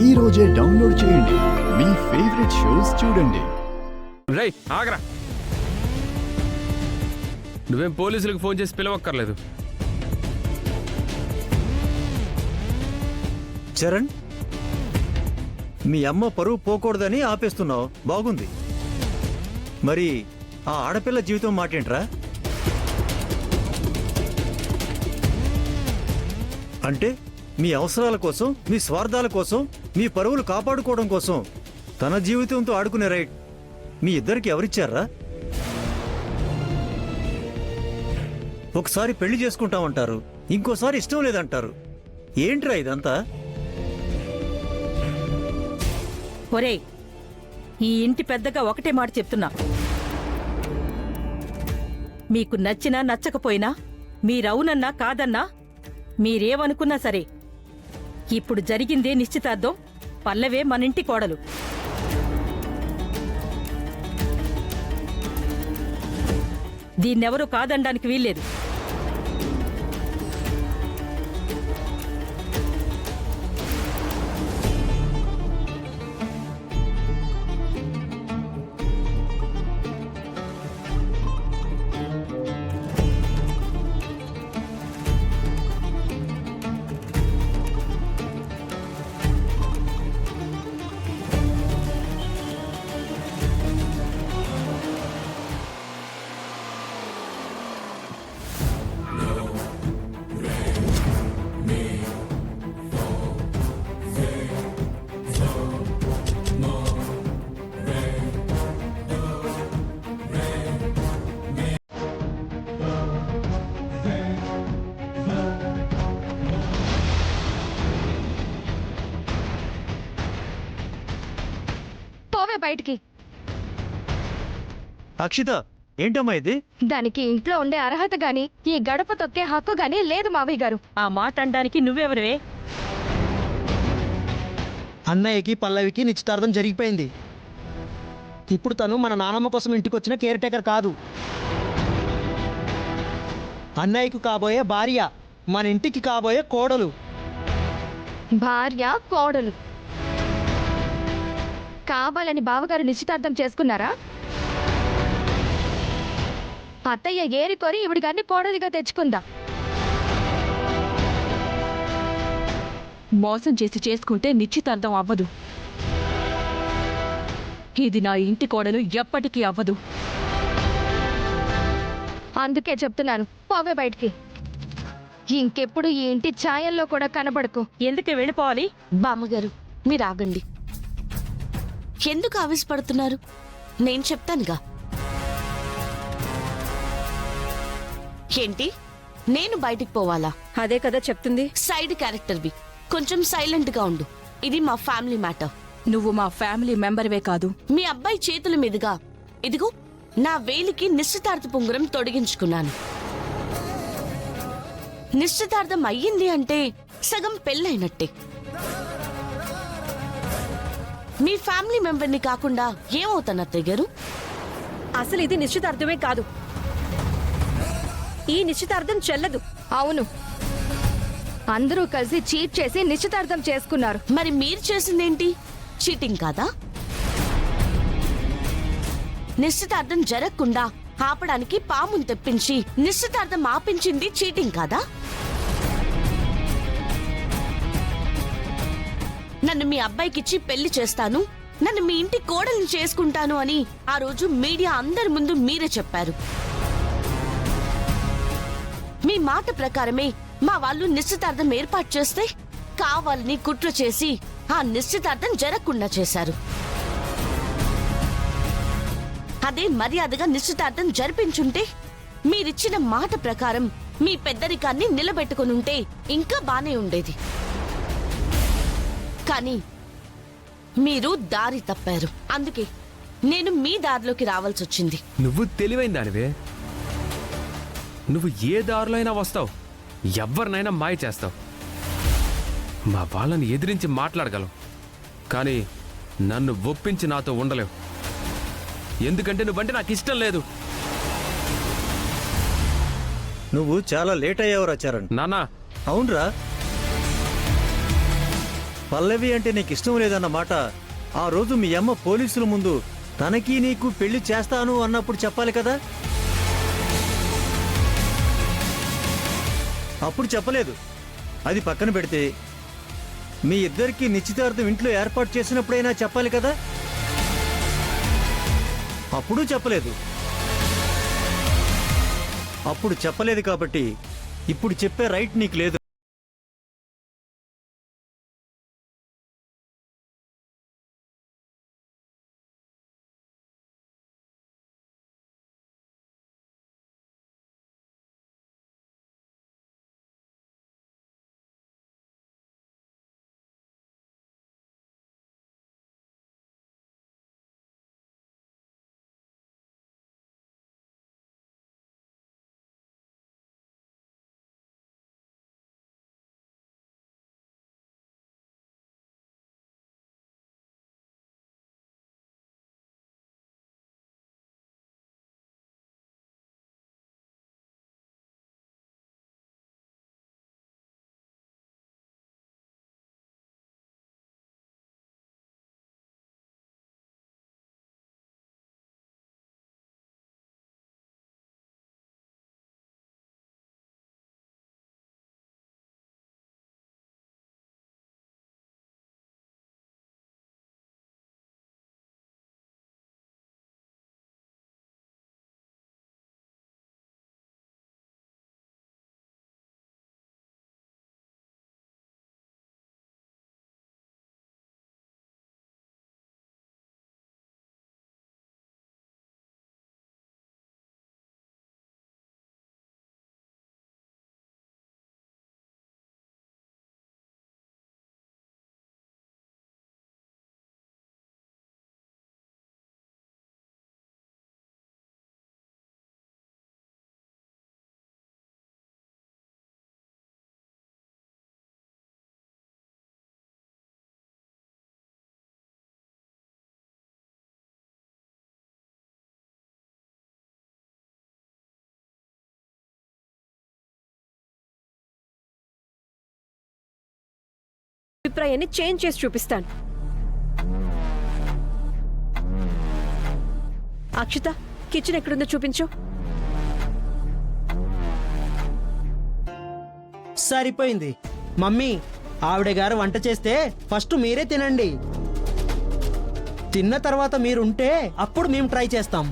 ఈ రోజే డౌన్లోడ్ చేయండి. మీ ఫేవరెట్ షోస్ చూడండి. రేయ్ ఆగరా, నువ్వేం పోలీసులకు ఫోన్ చేసి పిలవక్కర్లేదు. చరణ్, మీ అమ్మ పరువు పోకూడదని ఆపేస్తున్నావు, బాగుంది. మరి ఆ ఆడపిల్ల జీవితం మాటేంట్రా? అంటే మీ అవసరాల కోసం, మీ స్వార్థాల కోసం, మీ పరువులు కాపాడుకోవడం కోసం తన జీవితంతో ఆడుకునే రైట్ మీ ఇద్దరికి ఎవరిచ్చారా? ఒకసారి పెళ్లి చేసుకుంటామంటారు, ఇంకోసారి ఇష్టం లేదంటారు. ఏంట్రా ఇదంతా? ఒరేయ్, ఈ ఇంటి పెద్దగా ఒకటే మాట చెప్తున్నా. మీకు నచ్చినా నచ్చకపోయినా, మీరవునన్నా కాదన్నా, మీరేమనుకున్నా సరే, ఇప్పుడు జరిగిందే నిశ్చితార్థం. పల్లవే మనింటి కోడలు. దీన్నెవరూ కాదనడానికి వీల్లేదు. బయటికి. అక్షిత, ఏంటమ్మా ఇది? దానికి ఇంట్లో ఉండే అర్హత గాని, ఈ గడప తొక్కే హక్కు గాని లేదు మావయ్య గారు. ఆ మాట అనడానికి నువ్వెవరివే? అన్నయ్యకి పల్లవికి నిశ్చితార్థం జరిగిపోయింది. ఇప్పుడు తను మన నానమ్మ కోసం ఇంటికి వచ్చిన కేర్ టేకర్ కాదు, అన్నయ్యకు కాబోయే భార్య, మన ఇంటికి కాబోయే కోడలు. భార్య కోడలు కావాలని బావగారు నిశ్చితార్థం చేసుకున్నారా? అత్తయ్య ఏరి కోరి ఇవిడి గారిని కోడలిగా తెచ్చుకుందా? మోసం చేసి చేసుకుంటే నిశ్చితార్థం అవ్వదు. ఇది నా ఇంటి కోడలు, ఎప్పటికీ అవ్వదు. అందుకే చెప్తున్నాను, పోవే బయటికి. ఇంకెప్పుడు ఈ ఇంటి ఛాయల్లో కూడా కనబడకు. ఎందుకే వెళ్ళిపోవాలి? బామ్మగారు, మీరు ఆగండి. ఎందుకు ఆవేశపడుతున్నారు? నేను చెప్తానుగా. ఏంటి, నేను బయటికి పోవాలా? అదే కదా చెప్తుంది. సైడ్ క్యారెక్టర్వి, కొంచెం సైలెంట్ గా ఉండు. ఇది మా ఫ్యామిలీ మ్యాటర్. నువ్వు మా ఫ్యామిలీ మెంబర్వే కాదు. మీ అబ్బాయి చేతుల మీదుగా ఇదిగో నా వేలికి నిశ్చితార్థ పొంగురం తొడిగించుకున్నాను. నిశ్చితార్థం అయ్యింది అంటే సగం పెళ్ళైనట్టే. మీ ఫ్యామిలీ మెంబర్ని కాకుండా ఏమవుతాను అత్తయ్య గారు? అసలు ఇది నిశ్చితార్థమే కాదు. ఈ నిశ్చితార్థం చెల్లదు. అవును, అందరూ కలిసి చీట్ చేసి నిశ్చితార్థం చేసుకున్నారు. మరి మీరు చేసిందేంటి? చీటింగ్ కాదా? నిశ్చితార్థం జరగకుండా ఆపడానికి పామును తెప్పించి నిశ్చితార్థం ఆపించింది చీటింగ్ కాదా? నన్ను మీ అబ్బాయికిచ్చి పెళ్లి చేస్తాను, నన్ను మీ ఇంటి కోడల్ని చేసుకుంటాను అని ఆ రోజు మీడియా అందరి ముందు మీరే చెప్పారు. మీ మాట ప్రకారమే మా వాళ్ళు నిశ్చితార్థం ఏర్పాటు చేస్తే కావాలని కుట్ర చేసి ఆ నిశ్చితార్థం జరగకుండా చేశారు. అదే మర్యాదగా నిశ్చితార్థం జరిపించుంటే, మీరిచ్చిన మాట ప్రకారం మీ పెద్దరికాన్ని నిలబెట్టుకునుంటే ఇంకా బానే ఉండేది. కానీ మీరు దారి తప్పారు. అందుకే నేను మీ దారిలోకి రావాల్సి వచ్చింది. నువ్వు తెలివైన దానివే. నువ్వు ఏ దారిలో అయినా వస్తావు, ఎవరినైనా మాయ చేస్తావు. మా వాళ్ళని ఎదిరించి మాట్లాడగలవు, కానీ నన్ను ఒప్పించి నాతో ఉండలేవు. ఎందుకంటే నువ్వంటే నాకు ఇష్టం లేదు. నువ్వు చాలా లేట్ అయ్యావురా చరణ్. నాన్నా. అవునరా, పల్లవి అంటే నీకు ఇష్టం లేదన్నమాట ఆ రోజు మీ అమ్మ పోలీసుల ముందు తనకి నీకు పెళ్లి చేస్తాను అన్నప్పుడు చెప్పాలి కదా. అప్పుడు చెప్పలేదు. అది పక్కన పెడితే మీ ఇద్దరికి నిశ్చితార్థం ఇంట్లో ఏర్పాటు చేసినప్పుడైనా చెప్పాలి కదా. అప్పుడు చెప్పలేదు. అప్పుడు చెప్పలేదు కాబట్టి ఇప్పుడు చెప్పే రైట్ నీకు లేదు. అభిప్రాయాన్ని చేంజ్ చేసి చూపిస్తాను. అక్షిత, కిచెన్ ఎక్కడుందో చూపించు. సరిపోయింది. మమ్మీ, ఆవిడ గారు వంట చేస్తే ఫస్ట్ మీరే తినండి. తిన్న తర్వాత మీరుంటే అప్పుడు మేము ట్రై చేస్తాం.